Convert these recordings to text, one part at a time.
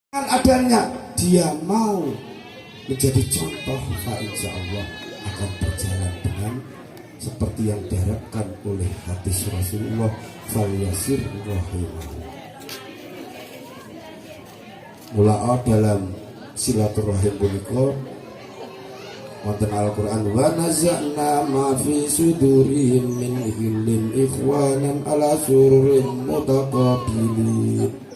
adanya dia mau menjadi contoh, insya Allah akan berjalan dengan seperti yang diharapkan oleh hadis Rasulullah, falyasir rahimah. Mulaa dalam silaturahim punika wonten Al-Qur'an, wa naza'na ma fi sudurihim min ghillin ikhwanan ala sururin mutaqabilin.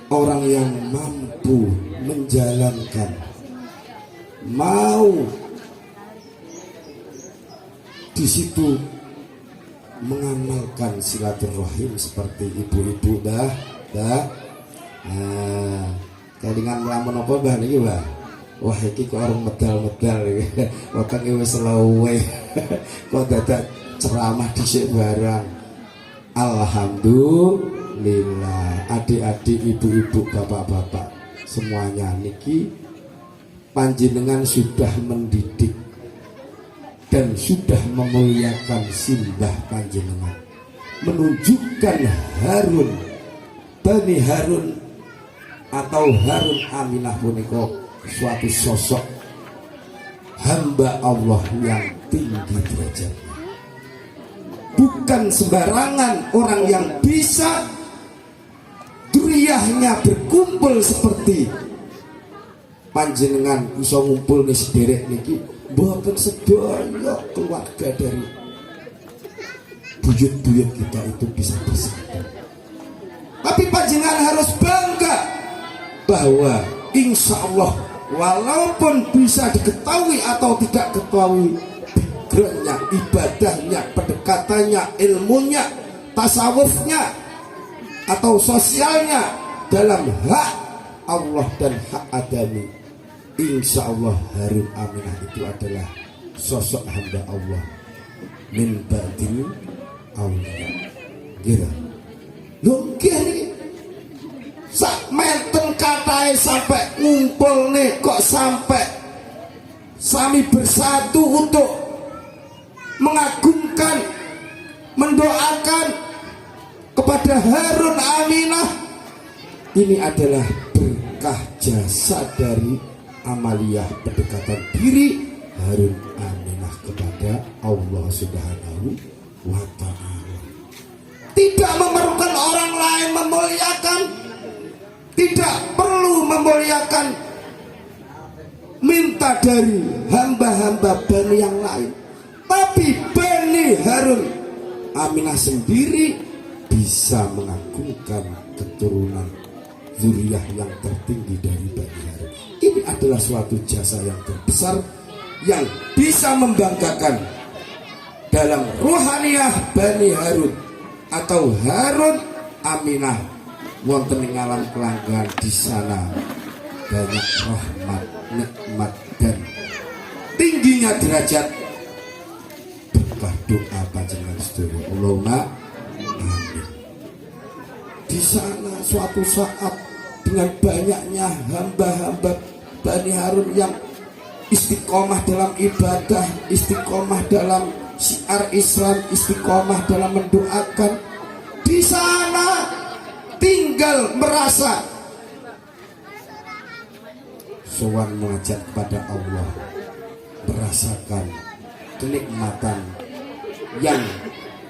Orang yang mampu menjalankan, mau di situ mengamalkan silaturahim seperti ibu-ibu dah. Nah, kelingan melamun apa bah niki bah? Wah iki kok orang medal-medal iki. Wetenge wis selawe. Kok dadak ceramah dhisik barang. Alhamdulillah, adik-adik, ibu-ibu, bapak-bapak semuanya niki panjenengan sudah mendidik dan sudah memuliakan simbah panjenengan, menunjukkan Harun Bani Harun atau Harun Aminah punika suatu sosok hamba Allah yang tinggi derajatnya. Bukan sembarangan orang yang bisa duriyahnya berkumpul seperti panjenengan bisa ngumpul nih sederek niki, mboten sedaya keluarga dari buyut-buyut kita itu bisa bersatu. Tapi panjenengan harus bangga bahwa insya Allah walaupun bisa diketahui atau tidak ketahui backgroundnya, ibadahnya, pendekatannya, ilmunya, tasawufnya atau sosialnya dalam hak Allah dan hak adami, insya Allah Harun Aminah itu adalah sosok hamba Allah min ba'dil awliya. Gitu. Mungkin sak menten katai sampai ngumpul nih, kok sampai sami bersatu untuk mengagungkan, mendoakan kepada Harun Aminah. Ini adalah berkah jasa dari amaliyah pendekatan diri Harun Aminah kepada Allah Subhanahu wa Ta'ala. Tidak memerlukan orang lain memuliakan, tidak perlu memuliakan minta dari hamba-hamba Bani yang lain, tapi Bani Harun Aminah sendiri bisa mengagungkan keturunan zuriyah yang tertinggi dari Bani Harun. Ini adalah suatu jasa yang terbesar yang bisa membanggakan dalam ruhaniyah Bani Harun atau Harun Aminah. Wonten ing alam kelanggan di sana banyak rahmat, nikmat dan tingginya derajat berkah doa panjenengan sedaya. Allahumma amin. Di sana suatu saat dengan banyaknya hamba-hamba Bani Harun yang istiqomah dalam ibadah, istiqomah dalam syiar Islam, istiqomah dalam mendoakan, di sana tinggal merasa sowan mengajak kepada Allah, merasakan kenikmatan yang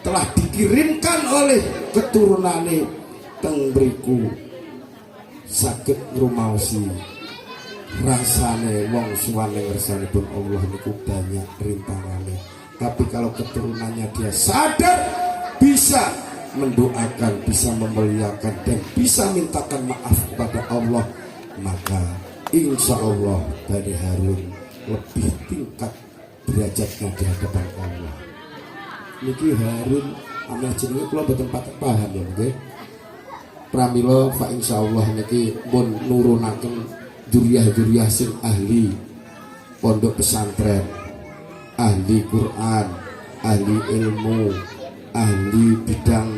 telah dikirimkan oleh keturunane teng mriku, saged ngrumaosi rasane wong suwane ngersanipun Allah niku banyak rintangane. Tapi kalau keturunannya dia sadar, bisa mendoakan, bisa memuliakan dan bisa mintakan maaf kepada Allah, maka insya Allah Bani Harun lebih tingkat derajatnya di hadapan Allah. Niki Harun Aminah jenenge kula mboten patek paham ya nggih. Pramila fa insyaallah niki pun nurunaken dzurriyyah-dzurriyyah sing ahli pondok pesantren, ahli Quran, ahli ilmu, ahli bidang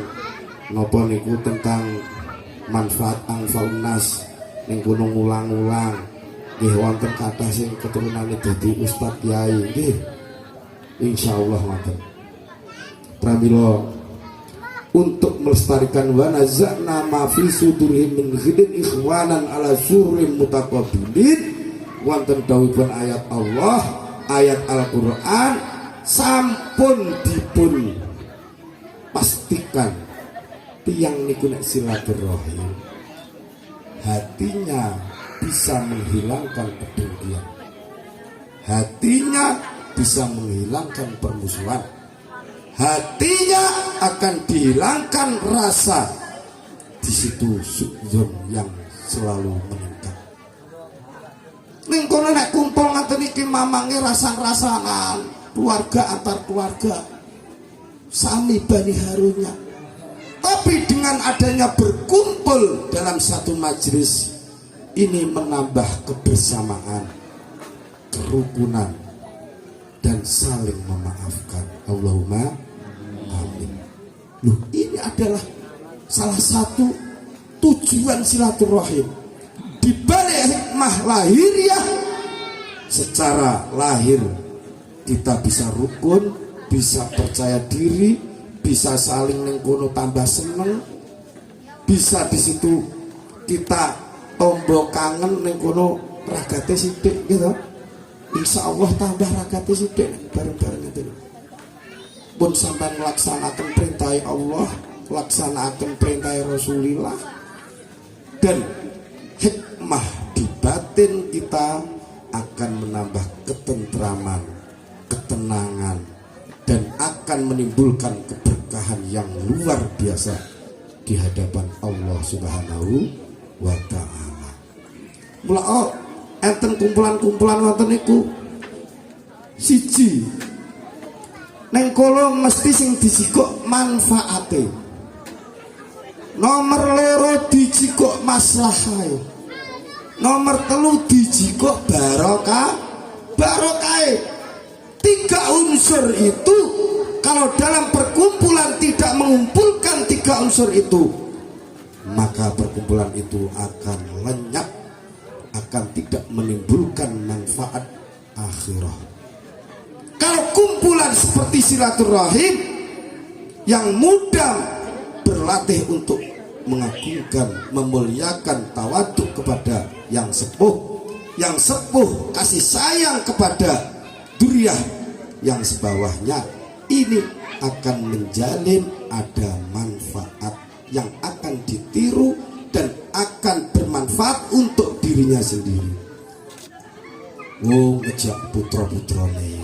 napa niku tentang manfaat anfaunas ning gunung ulang-ulang. Nggih wonten kathah sing keturunane dadi ustaz kiai nggih. Insyaallah wonten. Pramila untuk melestarikan wa nazana ma fi sudurihim min ghillin ikhwanan ala surim mutaqabilin. Wonten dawuhipun ayat Allah, ayat Al-Qur'an sampun dipun pastikan tiang niku nek silaturahim hatinya bisa menghilangkan kedengkian, hatinya bisa menghilangkan permusuhan, hatinya akan dihilangkan rasa di situ sudzon yang selalu meningkat. Ning kono nek kumpul ngaten iki mamange rasang-rasangan, keluarga antar keluarga, sami Bani Harunnya. Tapi dengan adanya berkumpul dalam satu majelis ini menambah kebersamaan, kerukunan, dan saling memaafkan. Allahumma amin. Loh, ini adalah salah satu tujuan silaturahim. Di balik hikmah lahiriah, secara lahir kita bisa rukun, bisa percaya diri, bisa saling nengkono tambah seneng, bisa di situ kita tombok kangen nengkono ragate sithik gitu. Insya Allah tambah ragate sithik bareng-bareng itu. Pun sampai melaksanakan perintah Allah, laksanakan perintah Rasulullah, dan hikmah di batin kita akan menambah ketentraman, ketenangan, dan akan menimbulkan keberkahan yang luar biasa di hadapan Allah Subhanahu wa ta'ala. Mula enten kumpulan-kumpulan wonten niku siji neng kono mesti sing dijikok manfaate, nomor loro dijikok maslahahe, nomor telu dijikok barokah. Tiga unsur itu kalau dalam perkumpulan tidak mengumpulkan tiga unsur itu, maka perkumpulan itu akan lenyap, akan tidak menimbulkan manfaat akhirah. Kalau kumpulan seperti silaturahim yang mudah berlatih untuk mengagungkan, memuliakan tawaduk kepada yang sepuh kasih sayang kepada duriyah yang sebawahnya, ini akan menjalin ada manfaat yang akan ditiru dan akan bermanfaat untuk dirinya sendiri. Ngejak putra-putrane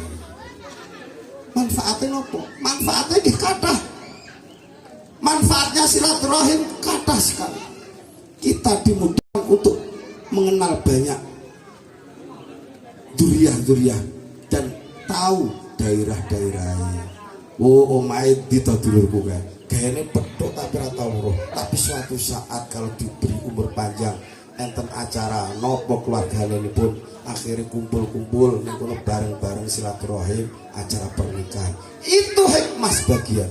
manfaatnya apa? Manfaatnya di kathah. Manfaatnya silaturahim kathah sekali. Kita dimudahkan untuk mengenal banyak duriyah-duriyah dan tahu daerah-daerahnya. Omahe ditodulurku kan gayane pedhok tapi ora tau weruh. Tapi suatu saat kalau diberi umur panjang, enten acara nopo keluargane pun akhirnya kumpul-kumpul ning kono bareng-bareng silaturahim acara pernikahan. Itu hikmah sebagian.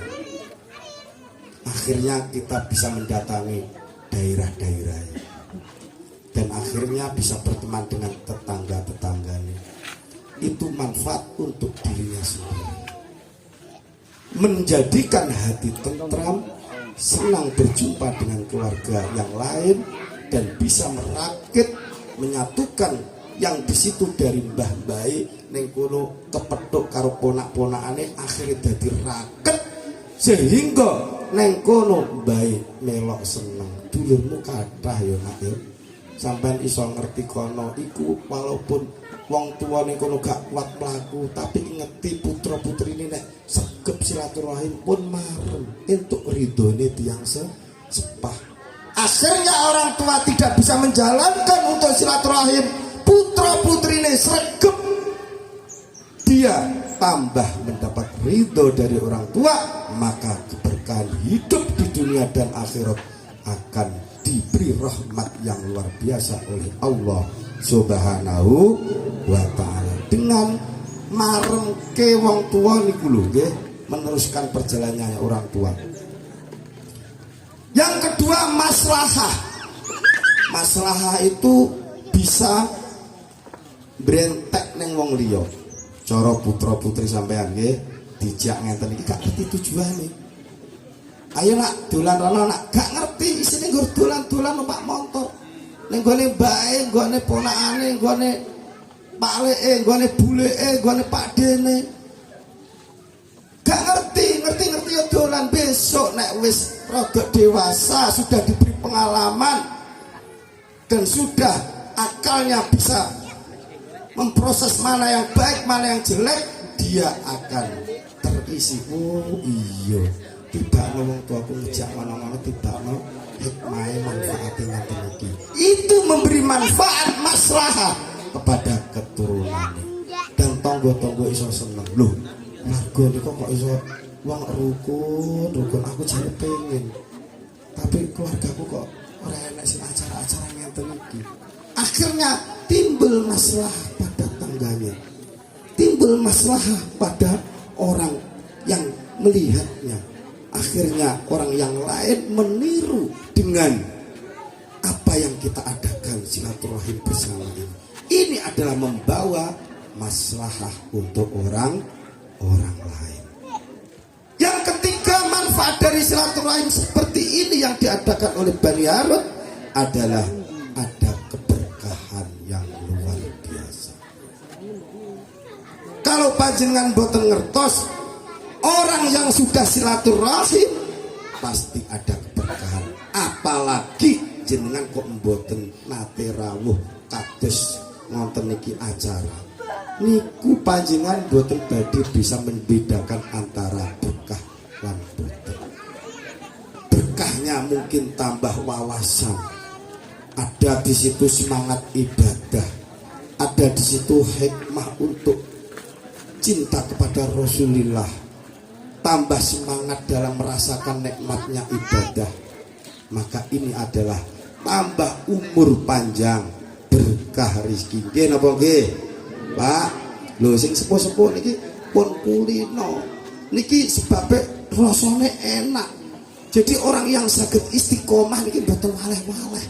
Akhirnya kita bisa mendatangi daerah-daerahnya dan akhirnya bisa berteman dengan tetangga-tetangganya. Itu manfaat untuk dirinya sendiri, menjadikan hati tentram, senang berjumpa dengan keluarga yang lain, dan bisa merakit, menyatukan yang di situ dari mbah baik ning kono kepethuk karo ponak-ponakane akhirnya dadi raket, sehingga ning kono baik melok seneng. Dulurmu kathah ya nak ya, sampean iso ngerti kono iku walaupun wong tua ning kono gak kuat mlaku, tapi ngeti putra putri ini nek segep silaturahim pun marem entuk ridhone tiyang sepah. Akhirnya orang tua tidak bisa menjalankan untuk silaturahim, putra putri ini sregep, dia tambah mendapat ridho dari orang tua, maka keberkahan hidup di dunia dan akhirat akan diberi rahmat yang luar biasa oleh Allah Subhanahu wa ta'ala. Dengan maremke wong tua niku lho nggih, meneruskan perjalanannya orang tua. Yang kedua, maslahah. Maslahah itu bisa brentek neng wong liya. Cara putra putri sampean nggih dijak ngenten iki gak ngerti tujuane. Ayo nak dolan rono nak, gak ngerti isine nggur dolan-dolan numpak motor. Ning gone mbake, gone ponakane, gone pakleke, gone buleke, gone pakdene. Gak ngerti ya dolan. Besok nek wis rada dewasa, sudah diberi pengalaman dan sudah akalnya bisa memproses mana yang baik, mana yang jelek, dia akan terisi. Oh iya, tiba ngomong tua aku ngejak mana-mana, tiba mau hikmah manfaatnya tinggi. Itu memberi manfaat maslahah kepada keturunan dan tonggo-tonggo iso seneng. Loh, warga ini kok iso wong rukun aku jadi pengen, tapi keluargaku kok ora enak sih acara-acara ngenten iki. Akhirnya timbul masalah pada tangganya, timbul masalah pada orang yang melihatnya. Akhirnya orang yang lain meniru dengan apa yang kita adakan silaturahim bersama ini. Ini adalah membawa maslahah untuk orang lain. Yang ketiga, manfaat dari silaturahim seperti ini yang diadakan oleh Bani Harun adalah ada keberkahan yang luar biasa. Kalau panjenengan boten ngertos, orang yang sudah silaturahim pasti ada keberkahan. Apalagi jenengan kok mboten nate rawuh kados ngonten niki acara. Niku panjenengan boten badhe bisa membedakan antara berkah lan boten. Berkahnya mungkin tambah wawasan. Ada di situ semangat ibadah. Ada di situ hikmah untuk cinta kepada Rasulullah. Tambah semangat dalam merasakan nikmatnya ibadah. Maka ini adalah tambah umur panjang, berkah rezeki. Nggih napa nggih? Pak, lho sing sepuh-sepuh niki pun kulino. Niki sebabnya rasane enak. Jadi orang yang saged istiqomah niki mboten waleh-waleh.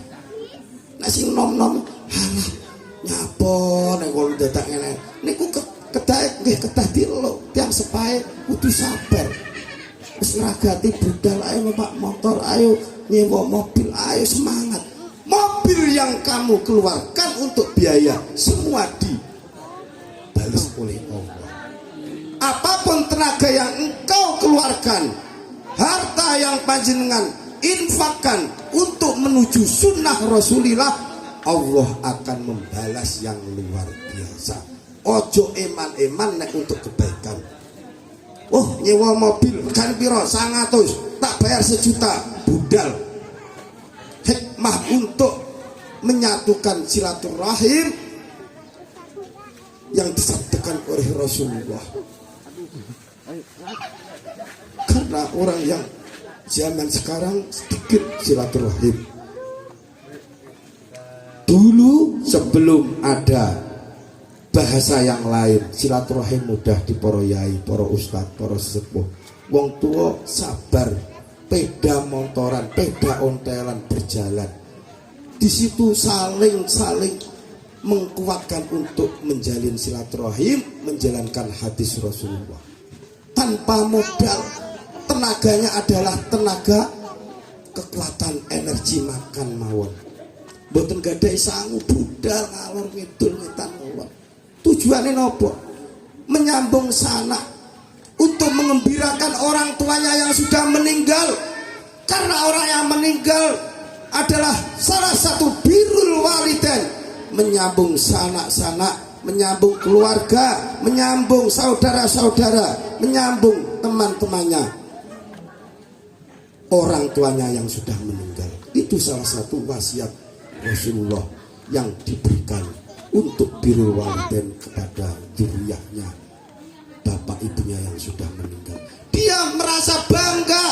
Nek sing nom-nom halah nyapa nek kula dadak ngene. Niku kedah nggih kedah diluk tiang sepae kudu sabar. Wis ngragati budal ayo numpak motor, ayo nyewa mobil, ayo semangat. Mobil yang kamu keluarkan untuk biaya semua dibalas oleh Allah. Apapun tenaga yang engkau keluarkan, harta yang panjenengan infakkan untuk menuju sunnah Rasulullah, Allah akan membalas yang luar biasa. Ojo eman-eman nek untuk kebaikan. Oh nyewa mobil kan piro 100, tak bayar 1 juta, budal. Hikmah untuk menyatukan silaturahim yang disabdakan oleh Rasulullah. Karena orang yang zaman sekarang sedikit silaturahim. Dulu sebelum ada bahasa yang lain, silaturahim mudah di para yai, para ustadz, para sesepuh. Wong tua sabar, peda motoran, peda ontelan berjalan. Di situ saling menguatkan untuk menjalin silaturahim, menjalankan hadis Rasulullah. Tanpa modal, tenaganya adalah tenaga kekuatan energi makan mawon. Mboten gadai sangu budal ngalor ngidul ngetan mawon. Tujuannya nopo? Menyambung sanak untuk mengembirakan orang tuanya yang sudah meninggal. Karena orang yang meninggal adalah salah satu birrul walidain, menyambung sanak-sanak, menyambung keluarga, menyambung saudara-saudara, menyambung teman-temannya, orang tuanya yang sudah meninggal. Itu salah satu wasiat Rasulullah yang diberikan untuk birrul walidain kepada dzurriyyahnya, bapak ibunya yang sudah meninggal. Dia merasa bangga.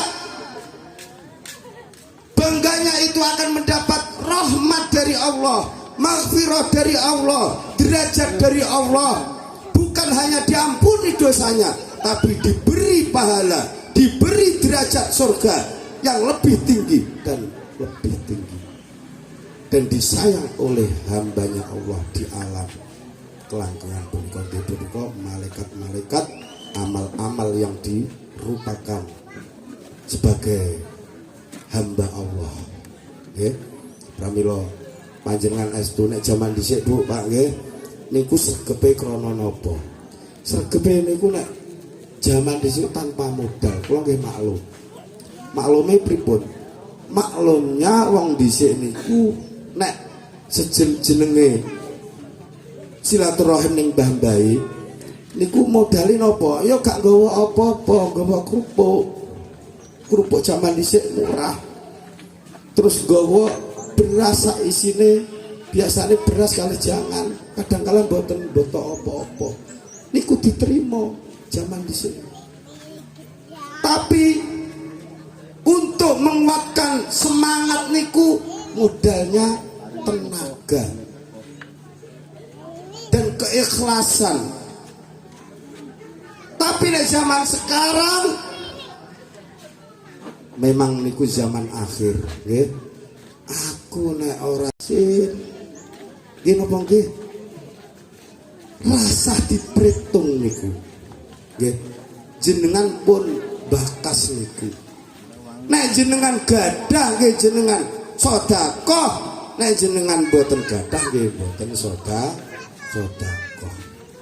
Bangganya itu akan mendapat rahmat dari Allah, maghfirah dari Allah, derajat dari Allah. Bukan hanya diampuni dosanya, tapi diberi pahala, diberi derajat surga yang lebih tinggi dan lebih tinggi. Dan disayang oleh hambanya Allah di alam kelanggengan punika malaikat-malaikat, amal-amal yang dirupakan sebagai hamba Allah. Nggih. Pramila panjenengan estu nek jaman dhisik Bu Pak nggih niku sregepe krana napa? Sregepe niku nek jaman dhisik tanpa modal. Kula nggih maklum. Maklume pripun? Maklumnya wong dhisik niku nek sejenenge silaturahim ning Mbah Mbae niku modali napa? Ya gak nggawa apa-apa, nggawa kerupuk jaman dhisik murah. Terus nggawa beras sak isine biasane beras kali jangan, kadang-kala mboten botok apa-apa. Niku diterima jaman dhisik. Tapi untuk menguatkan semangat niku modalnya tenaga dan keikhlasan. Tapi di zaman sekarang memang niku zaman akhir, nggih. Aku nek ora sin, nggih napa nggih? Rasa dipretung niku. Nggih. Jenengan pun bakas niku. Nek jenengan gadah nggih jenengan sedekah, nek jenengan boten gadah nggih boten sedekah.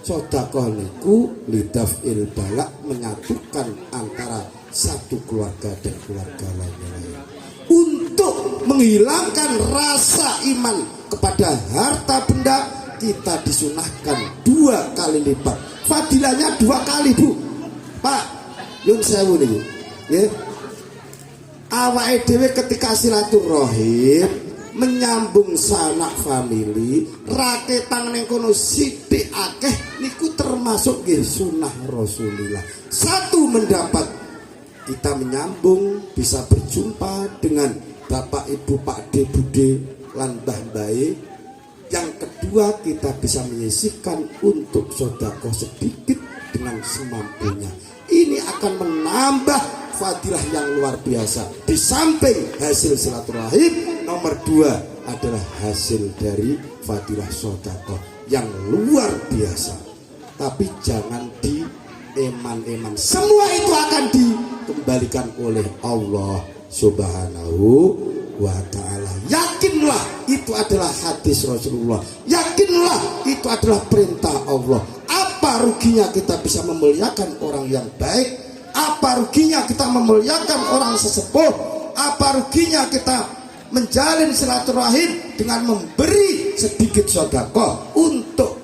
Sedekah niku lidafil balak, menyatukan antara satu keluarga dan keluarga lainnya untuk menghilangkan rasa iman kepada harta benda. Kita disunahkan 2 kali lipat, fadilahnya 2 kali Bu Pak Yun sewu nih ya. Awake dhewe ketika silaturahim menyambung sanak famili, raketan ning kono sithik akeh niku termasuk nggih sunah Rasulillah. Satu, mendapat kita menyambung, bisa berjumpa dengan Bapak Ibu Pak De Bude lan Mbah Mbae. Yang kedua, kita bisa menyisihkan untuk sedekah sedikit dengan semampunya. Ini akan menambah fadilah yang luar biasa. Di samping hasil silaturahim, nomor 2 adalah hasil dari fadilah sedekah yang luar biasa. Tapi jangan eman-eman. Semua itu akan dikembalikan oleh Allah Subhanahu wa ta'ala. Yakinlah itu adalah hadis Rasulullah. Yakinlah itu adalah perintah Allah. Apa ruginya kita bisa memuliakan orang yang baik? Apa ruginya kita memuliakan orang sesepuh? Apa ruginya kita menjalin silaturahim dengan memberi sedikit sedekah untuk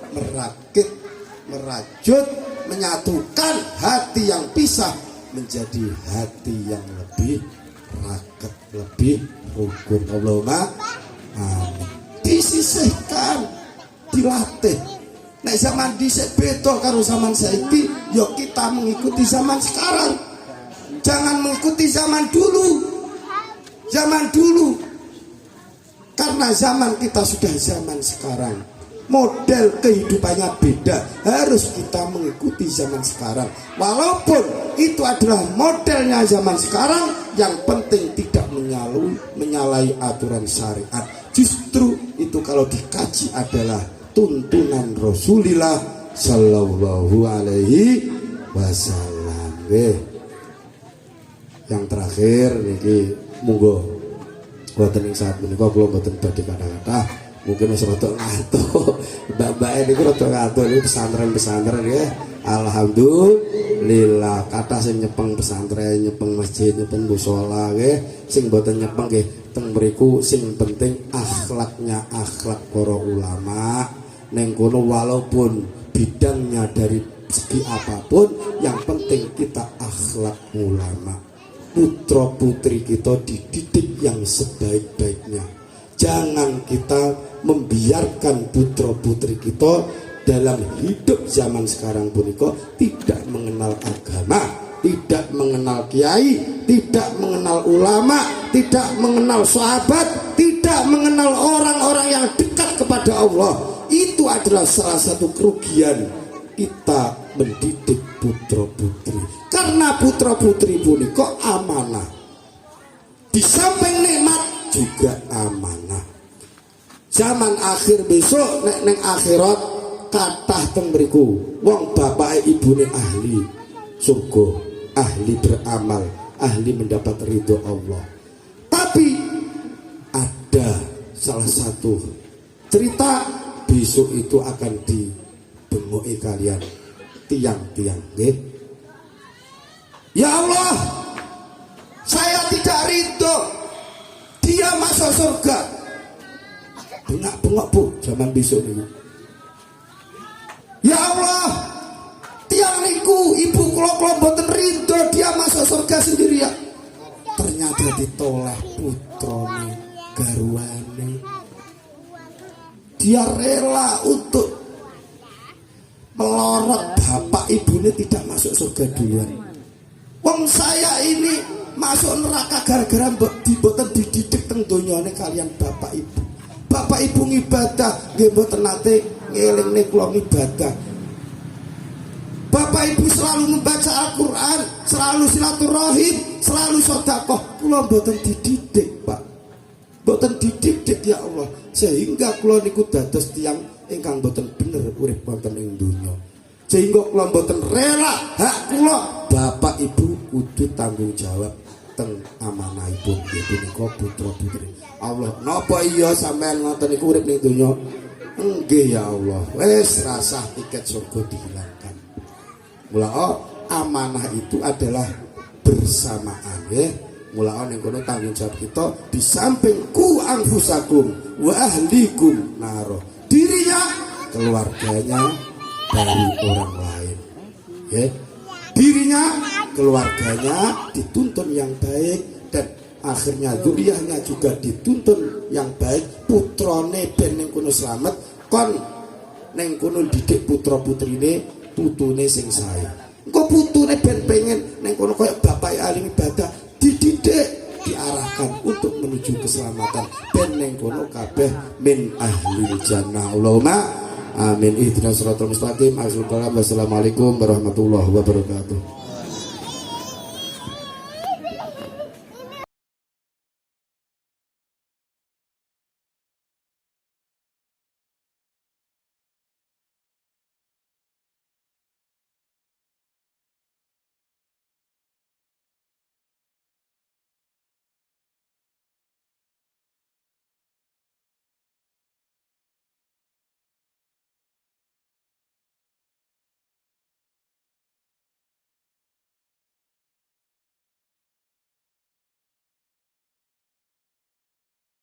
merajut, menyatukan hati yang pisah menjadi hati yang lebih raket, lebih rukun. Allahumma amin. Disisihkan, dilatih. Nek zaman dhisik beda karo zaman saiki, ya kita mengikuti zaman sekarang. Jangan mengikuti zaman dulu. Zaman dulu. Karena zaman kita sudah zaman sekarang. Model kehidupannya beda. Harus kita mengikuti zaman sekarang. Walaupun itu adalah modelnya zaman sekarang, yang penting tidak menyalahi aturan syariat. Justru itu kalau dikaji adalah tuntunan Rasulullah Sallallahu Alaihi Wasallam. Yang terakhir niki monggo boten ing saat menika kula boten badhe kata-kata, mungkin wis rada ngantuk. Mbak-mbak niku rada ngantuk iki pesantren-pesantren ya. Alhamdulillah kata sing nyepeng pesantren, nyepeng masjid, nyepeng mushola nggih. Sing boten nyepeng nggih teng mriku sing penting akhlaknya akhlak para ulama. Neng kono walaupun bidangnya dari segi apapun, yang penting kita akhlak ulama. Putra putri kita dididik yang sebaik-baiknya. Jangan kita membiarkan putra putri kita dalam hidup zaman sekarang punika tidak mengenal agama, tidak mengenal kiai, tidak mengenal ulama, tidak mengenal sahabat, tidak mengenal orang-orang yang dekat kepada Allah. Itu adalah salah satu kerugian kita mendidik putra putri. Karena putra putri punika amanah. Di samping nikmat juga amanah. Zaman akhir besok nek neng akhirat kathah teng mriku wong bapake ibune ahli surga, ahli beramal, ahli mendapat ridho Allah. Tapi ada salah satu cerita besok itu akan dibengoki kalian tiang-tiang nggih. Ya Allah, saya tidak ridho dia masuk surga. Bengak-bengok Bu zaman besok ini. Ya Allah, tiang niku ibu kula mboten ridho dia masuk surga sendirian. Ternyata ditoleh putrane garwane. Dia rela untuk melorot bapak ibunya tidak masuk surga duluan. Wong saya ini masuk neraka gara-gara mboten dididik teng donyane kalian bapak ibu. Bapak ibu ngibadah nggih mboten nate ngelingne kula ngibadah. Bapak ibu selalu membaca Al-Quran, selalu silaturahim, selalu sedekah. Kula mboten dididik, Pak. Mboten dididik ya Allah. Sehingga kula niku dados tiyang ingkang mboten bener urip wonten ing donya. Sehingga kula mboten rela hak kula bapak ibu kudu tanggung jawab teng amanahipun nggih punika putra-putri Allah. Napa iya sampean ngoten niku urip ning donya? Nggih ya Allah. Wis rasah tiket surga dihilangkan. Mula amanah itu adalah bersamaan ya. Mula ning kono tanggung jawab kita di samping ku anfusakum wa ahlikum naro. Dirinya, keluarganya dari orang lain. Ya. Dirinya, keluarganya dituntun yang baik dan akhirnya zuriyahnya juga dituntun yang baik. Putrane ben ning kono slamet, kon ning kono didik putra-putrine putune sing sae. Engko putune ben pengen ning kono koyo bapak alim ibadah, dididik, diarahkan untuk menuju keselamatan. Ben ning kono kabeh min ahlil jannah. Allahumma amin. Ihdinas siratal mustaqim. Assalamualaikum warahmatullahi wabarakatuh.